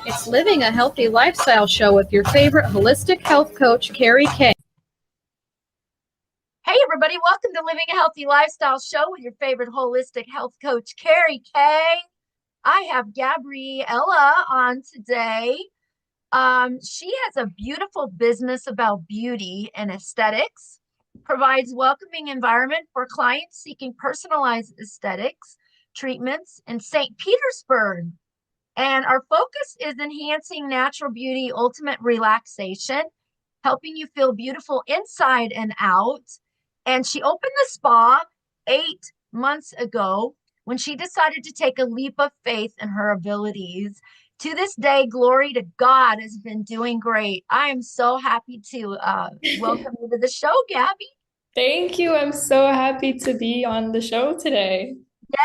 It's Living a Healthy Lifestyle Show with your favorite holistic health coach, Carrie K. Hey, everybody, welcome to Living a Healthy Lifestyle Show with your favorite holistic health coach, Carrie K. I have Gabriella on today. She has a beautiful business about beauty and aesthetics, provides welcoming environment for clients seeking personalized aesthetics treatments in St. Petersburg. And our focus is enhancing natural beauty, ultimate relaxation, helping you feel beautiful inside and out. And she opened the spa 8 months ago when she decided to take a leap of faith in her abilities. To this day, glory to God, has been doing great. I am so happy to welcome you to the show, Gabby. Thank you. I'm so happy to be on the show today.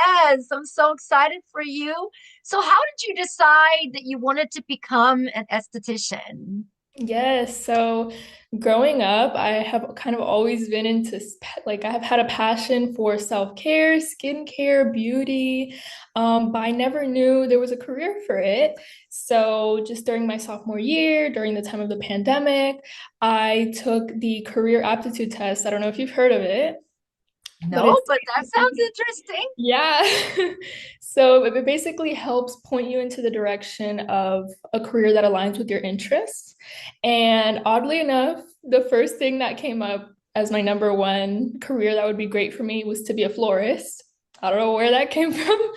Yes, I'm so excited for you. So, how did you decide that you wanted to become an esthetician? Yes, so growing up, I have kind of always been into like I have had a passion for self-care, skincare, beauty, but I never knew there was a career for it. So just during my sophomore year, during the time of the pandemic, I took the career aptitude test. I don't know if you've heard of it, but No, it's but that sounds interesting. yeah. So it basically helps point you into the direction of a career that aligns with your interests. And oddly enough, the first thing that came up as my number one career that would be great for me was to be a florist. I don't know where that came from,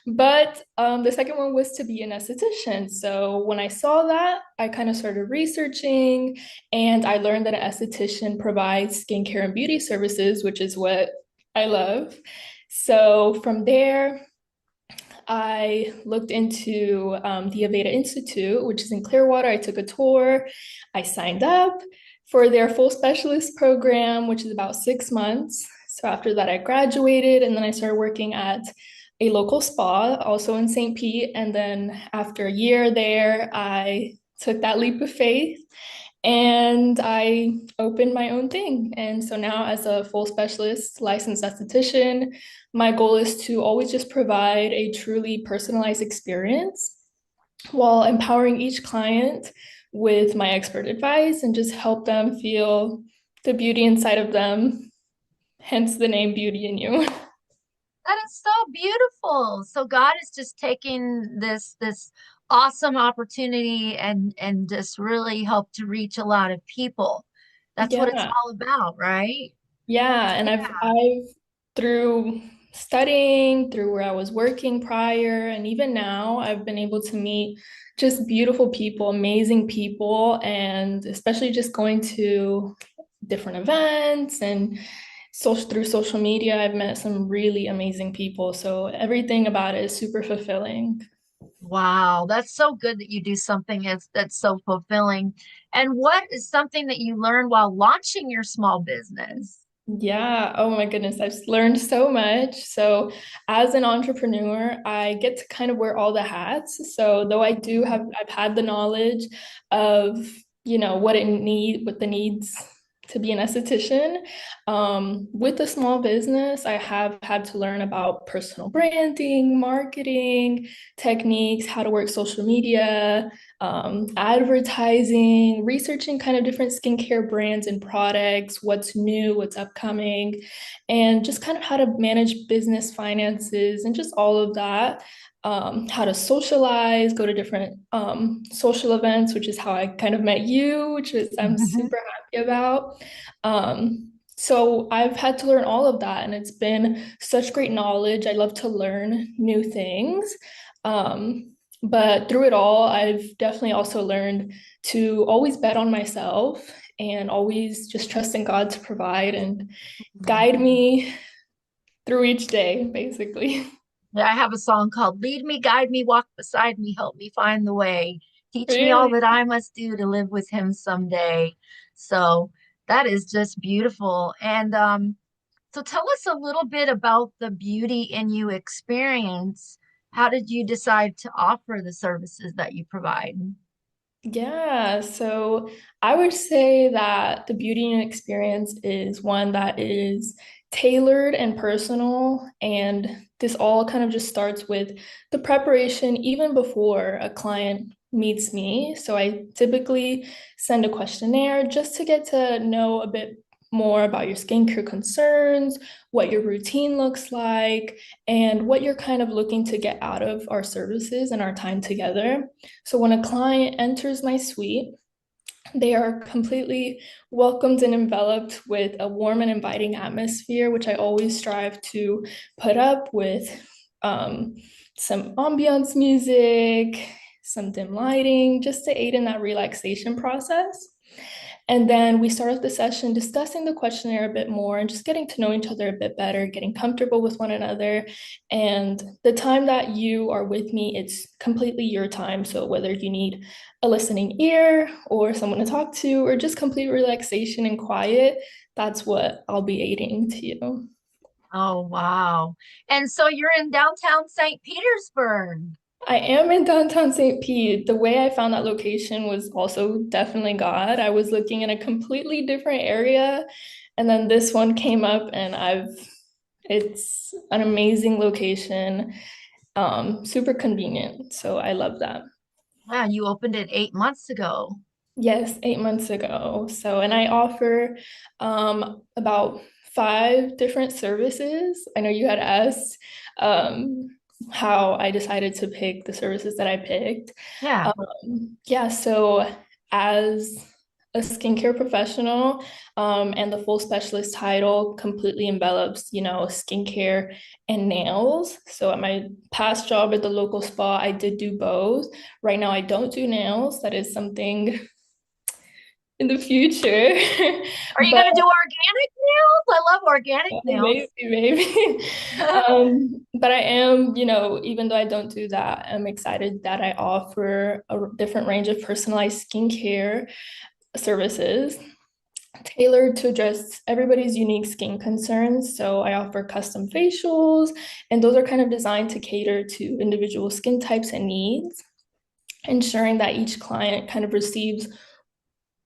but the second one was to be an esthetician. So when I saw that, I kind of started researching and I learned that an esthetician provides skincare and beauty services, which is what I love. So from there, I looked into the Aveda Institute, which is in Clearwater. I took a tour. I signed up for their full specialist program, which is about 6 months. So after that, I graduated and then I started working at a local spa, also in St. Pete. And then after a year there, I took that leap of faith and I opened my own thing. And so now, as a full specialist licensed esthetician, my goal is to always just provide a truly personalized experience while empowering each client with my expert advice and just help them feel the beauty inside of them, hence the name Beauty in You. That is so beautiful. So God is just taking this awesome opportunity and just really help to reach a lot of people. That's what it's Yeah. all about, right? Yeah, and I've through studying, through where I was working prior, and even now, I've been able to meet just beautiful people, amazing people, and especially just going to different events and through social media, I've met some really amazing people. So everything about it is super fulfilling. Wow, that's so good that you do something that's so fulfilling. And what is something that you learned while launching your small business? Yeah, oh my goodness, I've learned so much. So, as an entrepreneur, I get to kind of wear all the hats. So, though I've had the knowledge of, what the needs to be an esthetician. With a small business, I have had to learn about personal branding, marketing techniques, how to work social media, advertising, researching kind of different skincare brands and products, what's new, what's upcoming, and just kind of how to manage business finances and just all of that. How to socialize, go to different social events, which is how I kind of met you, which is I'm super happy about. So I've had to learn all of that, and it's been such great knowledge. I love to learn new things. But through it all, I've definitely also learned to always bet on myself and always just trust in God to provide and guide me through each day, basically. Yeah, I have a song called Lead Me, Guide Me, Walk Beside Me, Help Me Find the Way. Teach me all Really? that I must do to live with him someday. So that is just beautiful. And so tell us a little bit about the Beauty in You experience. How did you decide to offer the services that you provide? Yeah, so I would say that the beauty experience is one that is tailored and personal. And this all kind of just starts with the preparation even before a client meets me. So I typically send a questionnaire just to get to know a bit more about your skincare concerns, what your routine looks like, and what you're kind of looking to get out of our services and our time together. So when a client enters my suite, they are completely welcomed and enveloped with a warm and inviting atmosphere, which I always strive to put up with um, some ambiance music, some dim lighting, just to aid in that relaxation process. And then we start the session discussing the questionnaire a bit more and just getting to know each other a bit better, getting comfortable with one another. And the time that you are with me, it's completely your time. So whether you need a listening ear or someone to talk to, or just complete relaxation and quiet, that's what I'll be aiding to you. Oh, wow. And so you're in downtown St. Petersburg. I am in downtown St. Pete. The way I found that location was also definitely God. I was looking in a completely different area, and then this one came up, and it's an amazing location, super convenient. So I love that. Wow, you opened it 8 months ago. Yes, 8 months ago. So, and I offer about 5 different services. I know you had asked um, how I decided to pick the services that I picked. Yeah. Yeah, so as a skincare professional, and the full specialist title completely envelops, skincare and nails. So at my past job at the local spa, I did do both. Right now, I don't do nails. That is something in the future. Are you But going to do organic nails? I love organic maybe, nails. maybe. But I am, even though I don't do that, I'm excited that I offer a different range of personalized skincare services tailored to address everybody's unique skin concerns. So I offer custom facials, and those are kind of designed to cater to individual skin types and needs, ensuring that each client kind of receives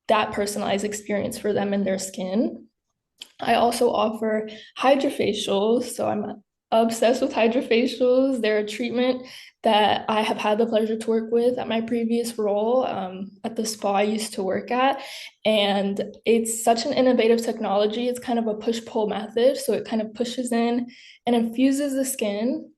that personalized experience for them and their skin. I also offer hydrofacials. So I'm obsessed with hydrofacials. They're a treatment that I have had the pleasure to work with at my previous role, at the spa I used to work at. And it's such an innovative technology. It's kind of a push-pull method. So it kind of pushes in and infuses the skin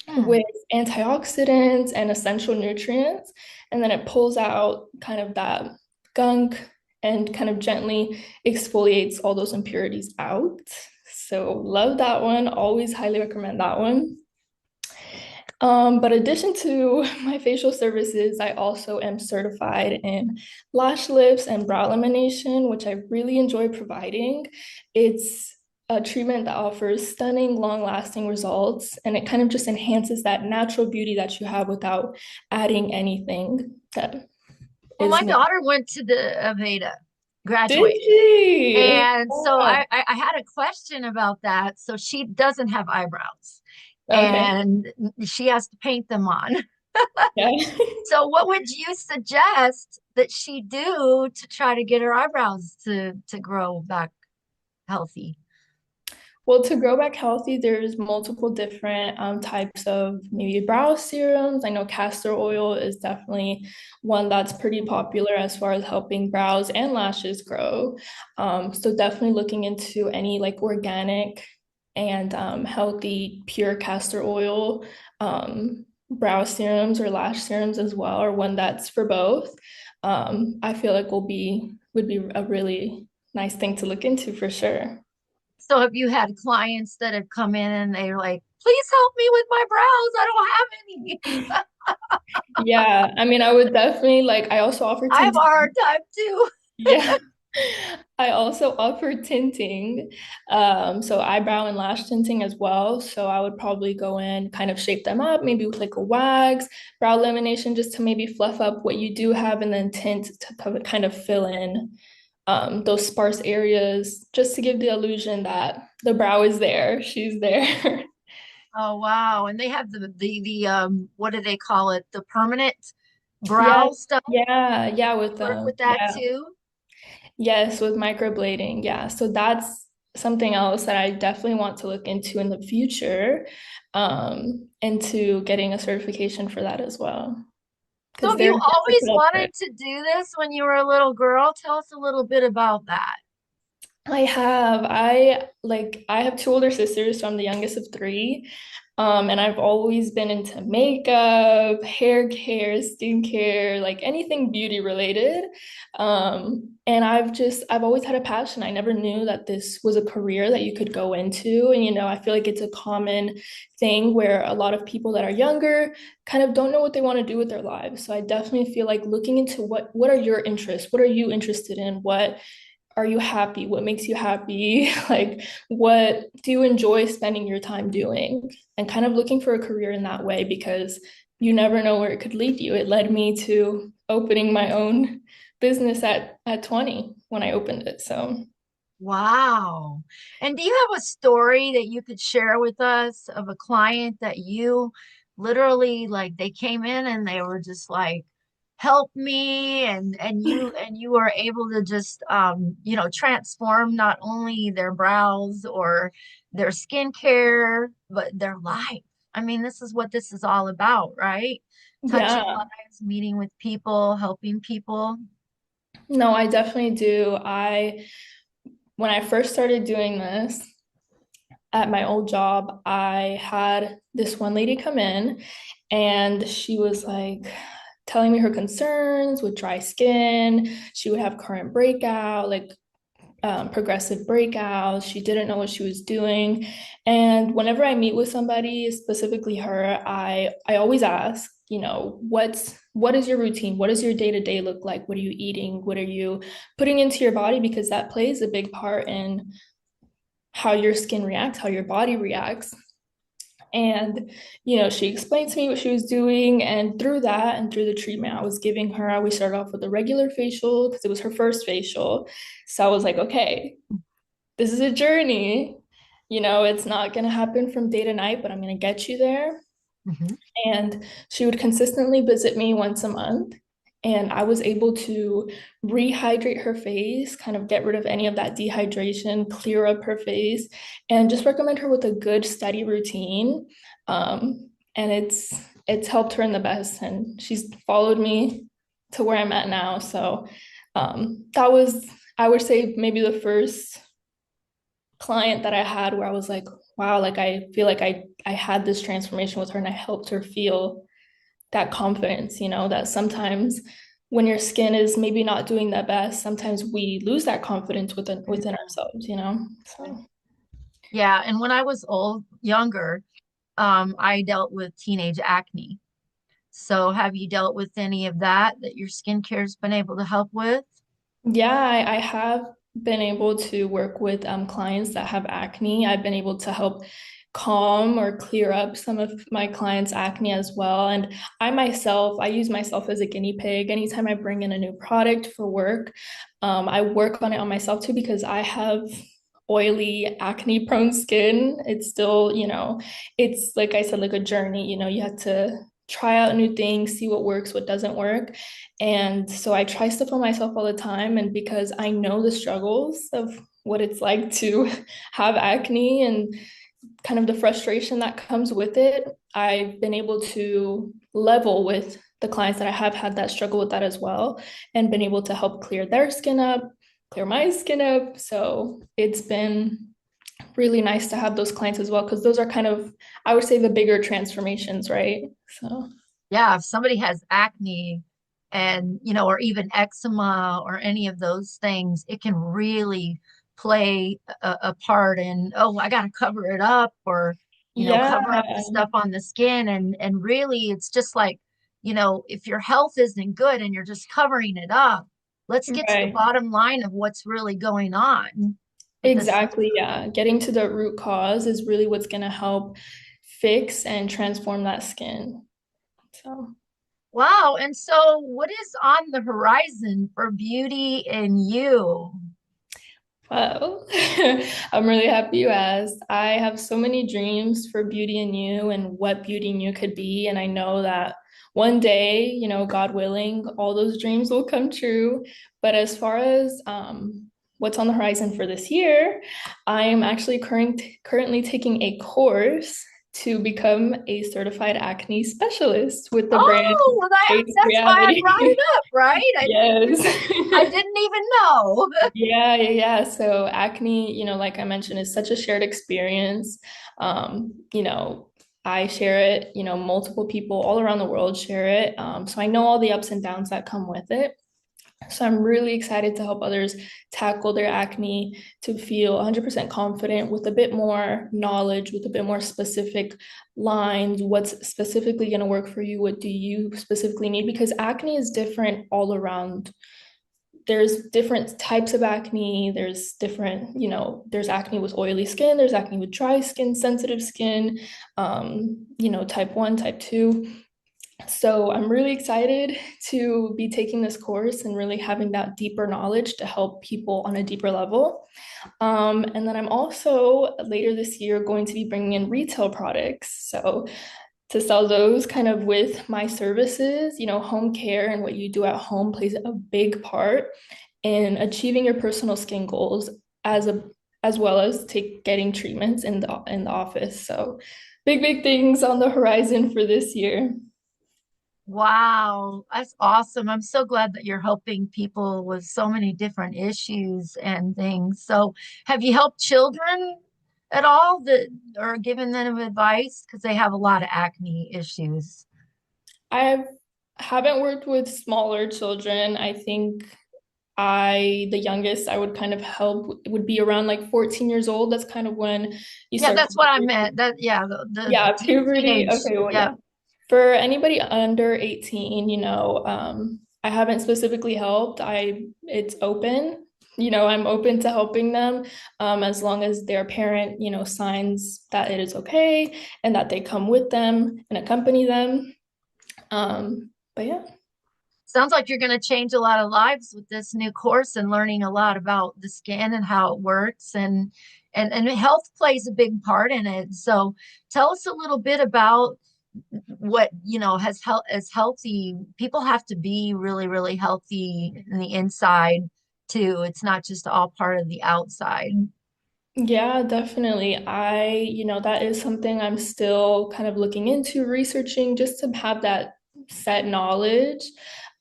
Hmm. with antioxidants and essential nutrients. And then it pulls out kind of that gunk and kind of gently exfoliates all those impurities out. So love that one. Always highly recommend that one. But addition to my facial services, I also am certified in lash lifts and brow lamination, which I really enjoy providing. It's a treatment that offers stunning, long-lasting results, and it kind of just enhances that natural beauty that you have without adding anything that Well, is my made. daughter went to the Aveda, Did graduated. she? And so Yeah. I had a question about that. So she doesn't have eyebrows Okay. and she has to paint them on. Yeah. So what would you suggest that she do to try to get her eyebrows to grow back healthy? Well, to grow back healthy, there's multiple different types of maybe brow serums. I know castor oil is definitely one that's pretty popular as far as helping brows and lashes grow. So definitely looking into any like organic and healthy pure castor oil brow serums or lash serums as well, or one that's for both. I feel like would be a really nice thing to look into for sure. So have you had clients that have come in and they're like, please help me with my brows. I don't have any. Yeah, I mean, I would definitely like, I also offer I have a tinting. hard time too. Yeah, I also offer tinting. So eyebrow and lash tinting as well. So I would probably go in, kind of shape them up, maybe with like a wax, brow lamination, just to maybe fluff up what you do have, and then tint to kind of fill in those sparse areas, just to give the illusion that the brow is there, she's there. Oh wow. And they have the what do they call it? The permanent Yeah, brow stuff. yeah, with Work with that yeah. too. Yes, with microblading. Yeah. So that's something else that I definitely want to look into in the future, into getting a certification for that as well. So Because have you they're always difficult. wanted to do this when you were a little girl? Tell us a little bit about that. I have. I have two older sisters, so I'm the youngest of three. And I've always been into makeup, hair care, skincare, like anything beauty related. And I've always had a passion. I never knew that this was a career that you could go into. And, I feel like it's a common thing where a lot of people that are younger kind of don't know what they want to do with their lives. So I definitely feel like looking into what are your interests? What are you interested in? What are you happy? What makes you happy? Like, what do you enjoy spending your time doing? And kind of looking for a career in that way because you never know where it could lead you. It led me to opening my own business at 20 when I opened it. So, Wow. And do you have a story that you could share with us of a client that you literally like they came in and they were just like, help me and you were able to just transform not only their brows or their skincare, but their life. I mean, this is what this is all about, right? Touching yeah, lives, meeting with people, helping people. no, I definitely do. When I first started doing this, at my old job, I had this one lady come in and she was like telling me her concerns with dry skin. She would have current breakout, like progressive breakouts. She didn't know what she was doing. And whenever I meet with somebody, specifically her, I always ask, what is your routine? What does your day-to-day look like? What are you eating? What are you putting into your body? Because that plays a big part in how your skin reacts, how your body reacts. And, she explained to me what she was doing. And through that and through the treatment I was giving her, we started off with a regular facial because it was her first facial. So I was like, okay, this is a journey. It's not going to happen from day to night, but I'm going to get you there. Mhm. And she would consistently visit me once a month. And I was able to rehydrate her face, kind of get rid of any of that dehydration, clear up her face, and just recommend her with a good, steady routine. And it's helped her in the best. And she's followed me to where I'm at now. So that was, I would say, maybe the first client that I had where I was like, wow, like I feel like I had this transformation with her and I helped her feel that confidence, that sometimes when your skin is maybe not doing that best, sometimes we lose that confidence within ourselves. So Yeah, and when I was younger, I dealt with teenage acne. So have you dealt with any of that your skincare's been able to help with? yeah, I have been able to work with clients that have acne. I've been able to help calm or clear up some of my clients' acne as well. And I use myself as a guinea pig. Anytime I bring in a new product for work, I work on it on myself too because I have oily, acne prone skin. It's still, it's like I said, like a journey, you have to try out new things, see what works, what doesn't work. And so I try stuff on myself all the time. And because I know the struggles of what it's like to have acne and kind of the frustration that comes with it, I've been able to level with the clients that I have had that struggle with that as well and been able to help clear their skin up, clear my skin up. So it's been really nice to have those clients as well because those are kind of, I would say, the bigger transformations, right? So Yeah, if somebody has acne and, or even eczema or any of those things, it can really play a part in, oh, I got to cover it up or, yeah, cover up the stuff on the skin. And really, it's just like, if your health isn't good and you're just covering it up, let's get to the right. bottom line of what's really going on with this. Exactly. Yeah. Getting to the root cause is really what's going to help fix and transform that skin. So, Wow. And so, what is on the horizon for beauty and you? well, I'm really happy you asked. I have so many dreams for Beauty and You and what Beauty and You could be. And I know that one day, God willing, all those dreams will come true. But as far as what's on the horizon for this year, I am actually currently taking a course to become a certified acne specialist with the brand Oh, well, that's why I brought it Reality. up, right? Yes. I didn't even know. Yeah. So acne, like I mentioned, is such a shared experience. I share it, multiple people all around the world share it. So I know all the ups and downs that come with it. So I'm really excited to help others tackle their acne, to feel 100% confident with a bit more knowledge, with a bit more specific lines, what's specifically going to work for you, what do you specifically need? Because acne is different all around. There's different types of acne. There's different, there's acne with oily skin, there's acne with dry skin, sensitive skin, type 1, type 2. So I'm really excited to be taking this course and really having that deeper knowledge to help people on a deeper level. And then I'm also later this year going to be bringing in retail products. So to sell those kind of with my services, home care and what you do at home plays a big part in achieving your personal skin goals as well as getting treatments in the office. So big things on the horizon for this year. Wow, that's awesome. I'm so glad that you're helping people with so many different issues and things. So, have you helped children at all that or given them advice? Because they have a lot of acne issues. I haven't worked with smaller children. I think the youngest I would kind of help would be around like 14 years old. That's kind of when you Yeah, start that's what I meant. That yeah, the yeah, puberty. teenage. Okay, well, Yeah. yeah. For anybody under 18, I haven't specifically helped. It's open. I'm open to helping them, as long as their parent, signs that it is okay and that they come with them and accompany them. But yeah. Sounds like you're going to change a lot of lives with this new course and learning a lot about the skin and how it works and health plays a big part in it. So tell us a little bit about what, has health as healthy people have to be really healthy in the inside too. It's not just all part of the outside. Yeah, definitely. That is something I'm still kind of looking into, researching just to have that set knowledge.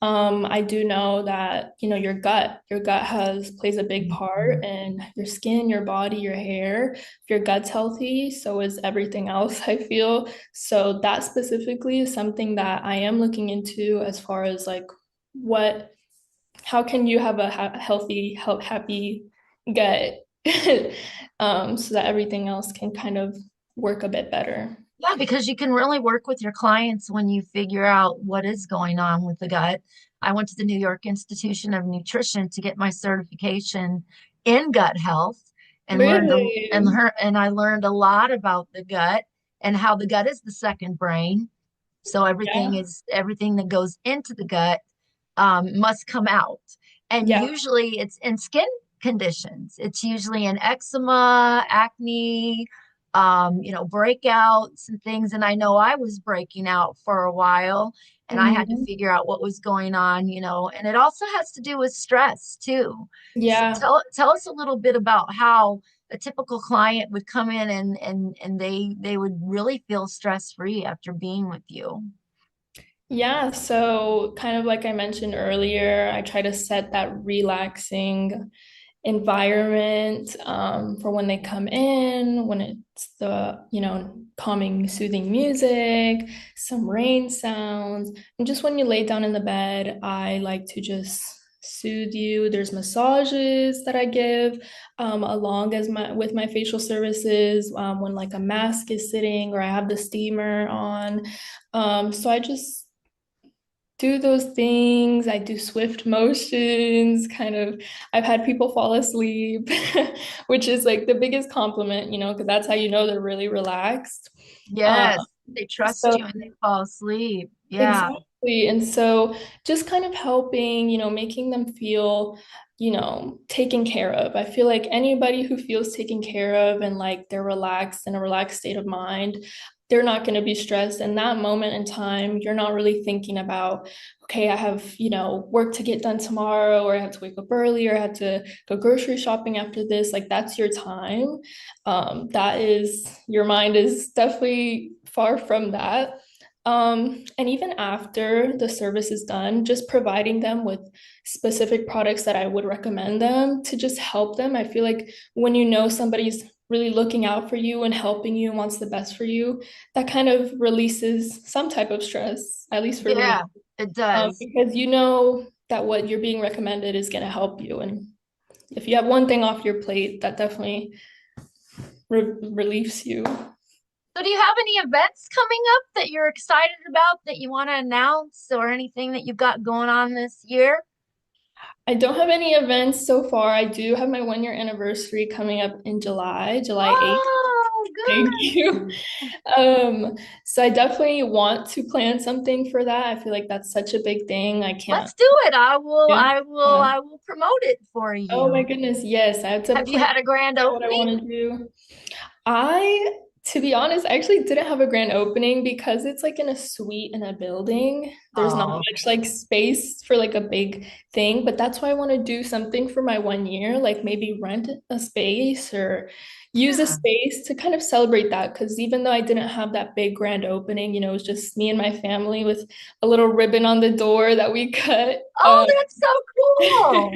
I do know that, your gut has plays a big part in your skin, your body, your hair. If your gut's healthy, so is everything else, I feel. So that specifically is something that I am looking into as far as like what how can you have a healthy, happy gut, so that everything else can kind of work a bit better. Yeah, because you can really work with your clients when you figure out what is going on with the gut. I went to the New York Institution of Nutrition to get my certification in gut health and Really? I learned a lot about the gut and how the gut is the second brain. So Yeah. everything that goes into the gut must come out. And Yeah. usually it's in skin conditions. It's usually in eczema, acne, breakouts and things. And I know I was breaking out for a while and I had to Mhm. figure out what was going on, and it also has to do with stress too. So Yeah. tell us a little bit about how a typical client would come in and they would really feel stress free after being with you. Yeah, so kind of like I mentioned earlier, I try to set that relaxing environment, for when they come in, when it's the, calming, soothing music, some rain sounds. And just when you lay down in the bed, I like to just soothe you. There's massages that I give, along as with my facial services, when like a mask is sitting or I have the steamer on. So I just do those things. I do swift motions, kind of. I've had people fall asleep, which is like the biggest compliment, because that's how you know they're really relaxed. Uh, Yes, they trust so you and they fall asleep. Yeah. exactly. And so just kind of helping, making them feel, taken care of. I feel like anybody who feels taken care of and like they're relaxed in a relaxed state of mind, they're not going to be stressed. In that moment in time, you're not really thinking about, okay, I have, work to get done tomorrow, or I have to wake up early, or I have to go grocery shopping after this. Like that's your time. That is, your mind is definitely far from that. And even after the service is done, just providing them with specific products that I would recommend them to just help them. I feel like when you know somebody's really looking out for you and helping you and wants the best for you, that kind of releases some type of stress, at least for me, Yeah, it does. because you know that what you're being recommended is going to help you. And if you have one thing off your plate, that definitely relieves you. So do you have any events coming up that you're excited about that you want to announce or anything that you've got going on this year? I don't have any events so far. I do have my 1 year anniversary coming up in July 8th. Oh, Thank you. good. So I definitely want to plan something for that. I feel like that's such a big thing. I can't. Let's do it. I will, Yeah. I will, I will promote it for Oh my you. goodness, yes. I have to Have you plan had a grand what I opening? want to do. To be honest, I actually didn't have a grand opening because it's like in a suite in a building. There's not Oh, much like space for like a big thing, but that's why I want to do something for my 1 year, like maybe rent a space or use a yeah. space to kind of celebrate that. Because even though I didn't have that big grand opening, it was just me and my family with a little ribbon on the door that we cut. Oh, that's so cool.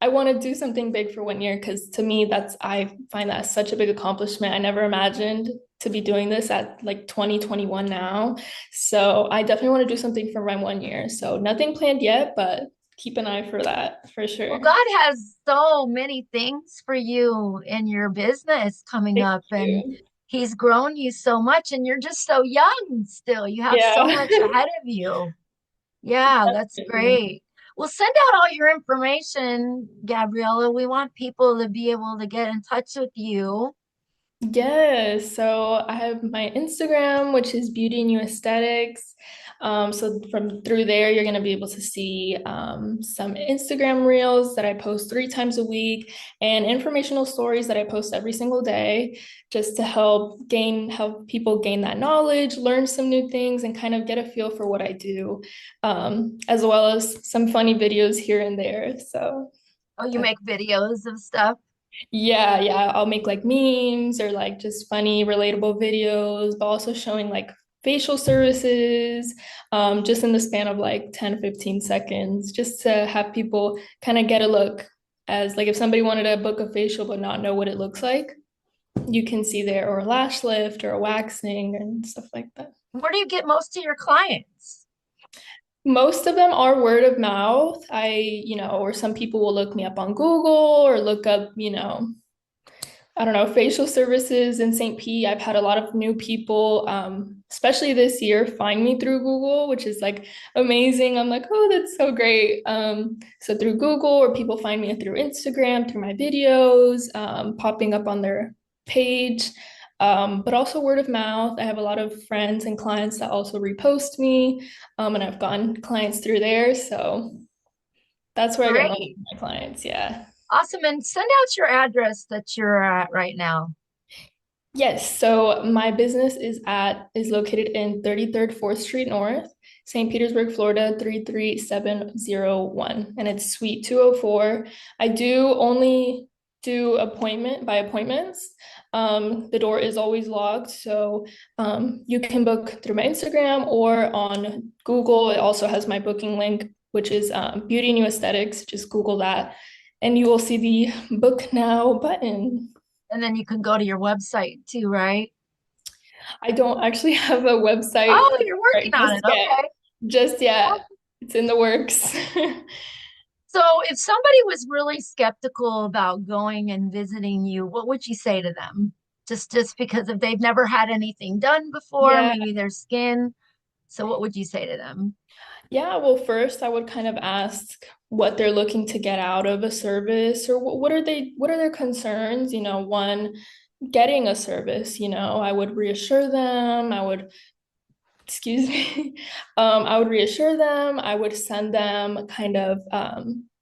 I want to do something big for 1 year because to me, I find that such a big accomplishment. I never imagined to be doing this at like 2021 now. So I definitely want to do something for my 1 year. So nothing planned yet, but keep an eye for that for Well, sure. God has so many things for you in your business coming Thank up, and you. He's grown you so much, and you're just so young still. You have so Yeah. much ahead of you. Yeah, that's Definitely. great. Well, send out all your information, Gabriella. We want people to be able to get in touch with you. Yes, so I have my Instagram, which is Beauty and You Aesthetics. So from through there, you're gonna be able to see some Instagram reels that I post 3 times a week and informational stories that I post every single day, just to help people gain that knowledge, learn some new things, and kind of get a feel for what I do, as well as some funny videos here and there. So. Oh, you make videos of stuff. Yeah, I'll make like memes or like just funny, relatable videos, but also showing like facial services, just in the span of like 10, 15 seconds, just to have people kind of get a look as like if somebody wanted to book a facial but not know what it looks like, you can see there, or a lash lift or a waxing and stuff like that. Where do you get most of your clients? Most of them are word of mouth. Or some people will look me up on Google or look up, I don't know, facial services in St. Pete. I've had a lot of new people, especially this year, find me through Google, which is like amazing. I'm like, oh, that's so great. So through Google, or people find me through Instagram, through my videos, popping up on their page, but also word of mouth. I have a lot of friends and clients that also repost me, and I've gotten clients through there. So that's where I get most Great. of my clients. Yeah. Awesome. And send out your address that you're at right now. Yes, so my business is located in 33rd 4th Street North, St. Petersburg, Florida 33701, and it's Suite 204. I do only do appointment by appointments. The door is always locked, so you can book through my Instagram or on Google. It also has my booking link, which is Beauty and You Aesthetics. Just Google that, and you will see the Book Now button. And then you can go to your website too, right? I don't actually have a website Oh, you're working right on it. just yet. Okay. Just yet. It's in the works. So if somebody was really skeptical about going and visiting you, what would you say to them? Just because if they've never had anything done before, Yeah. maybe their skin. So what would you say to them? Yeah, well, first I would kind of ask what they're looking to get out of a service, or what are their concerns? One, getting a service, I would reassure them. Excuse me. I would reassure them. I would send them kind of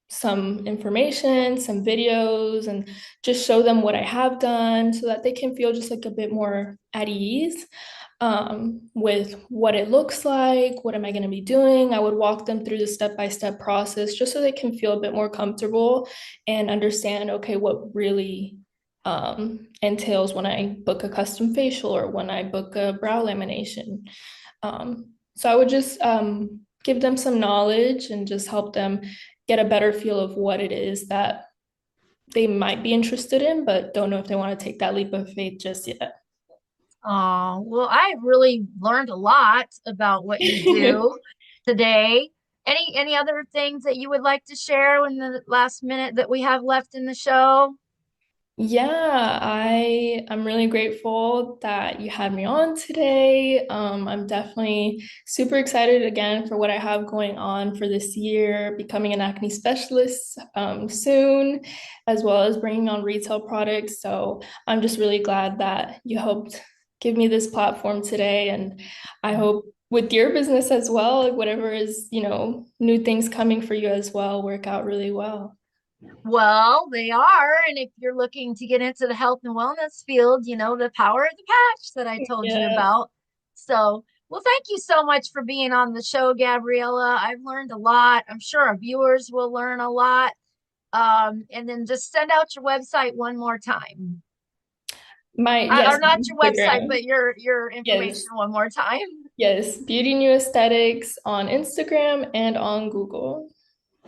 some information, some videos, and just show them what I have done so that they can feel just like a bit more at ease with what it looks like, what am I going to be doing. I would walk them through the step-by-step process just so they can feel a bit more comfortable and understand, okay, what really entails when I book a custom facial or when I book a brow lamination. So I would just give them some knowledge and just help them get a better feel of what it is that they might be interested in, but don't know if they want to take that leap of faith just yet. Oh, well, I really learned a lot about what you do today. Any other things that you would like to share in the last minute that we have left in the show? Yeah, I'm really grateful that you had me on today. I'm definitely super excited again for what I have going on for this year, becoming an acne specialist soon, as well as bringing on retail products. So I'm just really glad that you helped give me this platform today, and I hope with your business as well, like whatever is, new things coming for you as well, work out really well. Well, they are. And if you're looking to get into the health and wellness field, the power of the patch that I told you Yeah. about. So, well, thank you so much for being on the show, Gabriella. I've learned a lot. I'm sure our viewers will learn a lot. And then just send out your website one more time. My Or yes, not your website, Instagram. but your information Yes. one more time. Yes, Beauty New Aesthetics on Instagram and on Google.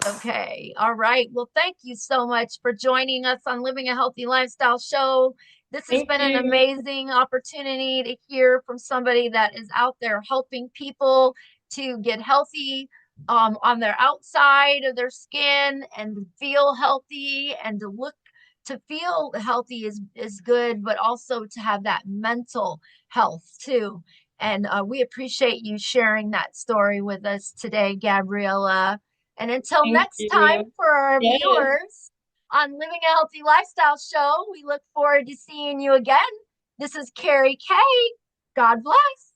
Okay. All right. Well, thank you so much for joining us on Living a Healthy Lifestyle Show. This has Thank been an you. amazing opportunity to hear from somebody that is out there helping people to get healthy on their outside of their skin and feel healthy and to feel healthy is good, but also to have that mental health too. And we appreciate you sharing that story with us today, Gabriella. And until Thank next time, you. for our Yes. viewers on Living a Healthy Lifestyle Show, we look forward to seeing you again. This is Carrie K. God bless.